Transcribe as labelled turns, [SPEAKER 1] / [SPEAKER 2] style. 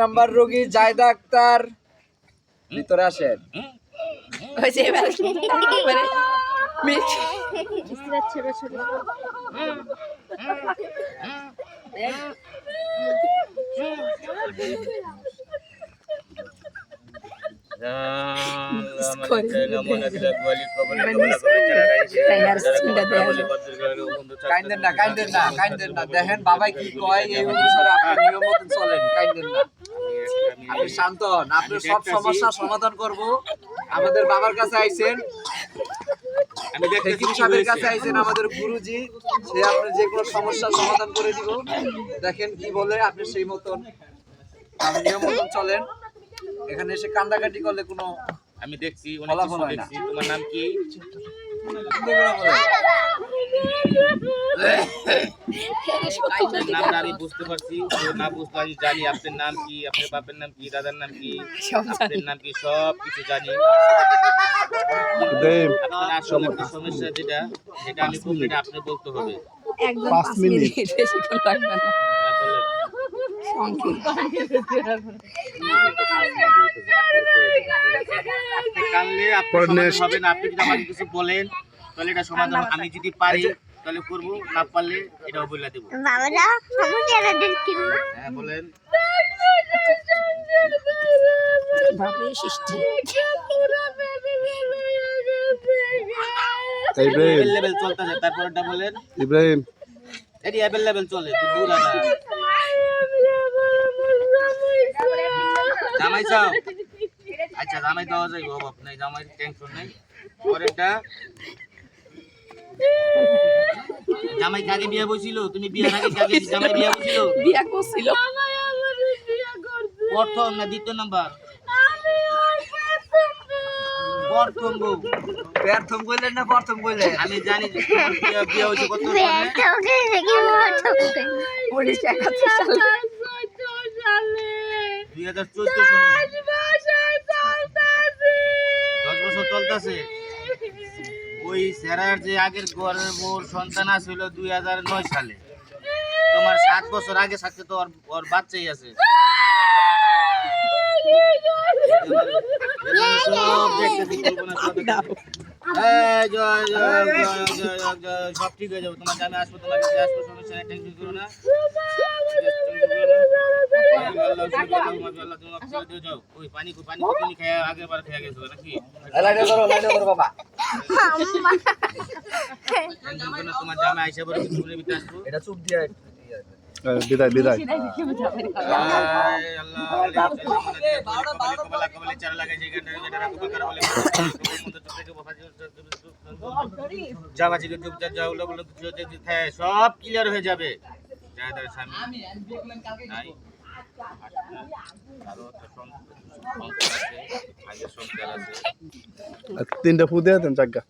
[SPEAKER 1] Number রোগী জায়দা আক্তার ভিতরে আসেন।
[SPEAKER 2] ওই যে এবার মানে
[SPEAKER 1] দেখেন বাবাই কি কয় এই অনুসারে আপনি নিয়ম মতন চলেন, কাইন্দেন না, আপনি শান্ত হন, আপনার সব সমস্যা সমাধান করব। আমাদের বাবার কাছে আইছেন, সাহেবের কাছে আইছেন আমাদের গুরুজি, সে আপনার যে কোনো সমস্যার সমাধান করে দিব। দেখেন কি বলে, আপনি সেই মতন নিয়ম মতন চলেন। এখানে এসে কান্দাকাটি করলে কোনো
[SPEAKER 3] আমি দেখছি অনেক কিছু দেখছি। তোমার নাম কি? নামটা আমি বুঝতে পারছি, না বুঝতে আমি জানি আপনার নাম কি, আপনার বাপের নাম কি, দাদার নাম কি, আপনার নাম কি, সব কিছু জানি। আপনার আসল একটা সমস্যা যেটা, সেটা আমি বলবো, এটা আপনি বলতে হবে।
[SPEAKER 2] একদম 5 মিনিট বেশিক্ষণ লাগবে না।
[SPEAKER 3] কালকে আপনার হবে না, আপনি যদি আমাকে কিছু বলেন তাহলে এটা সমাধান, আমি যদি পারি তাহলে করবো, না পারলে এটাও বলে দেবো। হ্যাঁ বলেন। লেভেল চলতেছে, তারপরটা বলেন।
[SPEAKER 4] ইব্রাহিম
[SPEAKER 3] এটি অ্যাভেলেবেল চলে, বুড়া না। জামাই চাও? আচ্ছা জামাই দেওয়া যাইব, অভাব নাই, জামাই টেনশন নাই। পরেরটা, জামাই কাকে বিয়ে বসছিল? তুমি বিয়ের আগে কাকে জামাই বিয়ে বসছিল?
[SPEAKER 2] বিয়া করছিল
[SPEAKER 3] প্রথম না দ্বিতীয় নাম্বার? প্রথম গো।
[SPEAKER 1] প্রথম কইলেন না প্রথম কইলেন?
[SPEAKER 3] আমি জানি যে বিয়ে হয়েছে কত সালে?
[SPEAKER 2] 1971 সালে।
[SPEAKER 3] 2014 সালে। 10 বছর চলতেছে। ওই সেরার যে আগের ঘরের মোর সন্তান আছিল 2009 সালে। তোমার 7 বছর আগে থাকতে তো ওর বাচ্চাই আছে। সব দেখতেছি, কল্পনা সব ঠিক হয়ে যাবে। তোমার জামে আসবো, তোমার কাছে আসবো, সমস্যা নেই, টেনশন করো না। ওই পানি খেয়ে আগের বার খেয়ে গেছো নাকি?
[SPEAKER 1] বাবা
[SPEAKER 3] তোমার জামে আইসা বলে কিছুক্ষণের ভিতরে আসবো।
[SPEAKER 1] এটা চুপ দিয়ে
[SPEAKER 4] বিদায় বিদায়
[SPEAKER 3] সব ক্লিয়ার হয়ে যাবে।
[SPEAKER 4] তিনটা ফু দিয়ে দেন চাকা।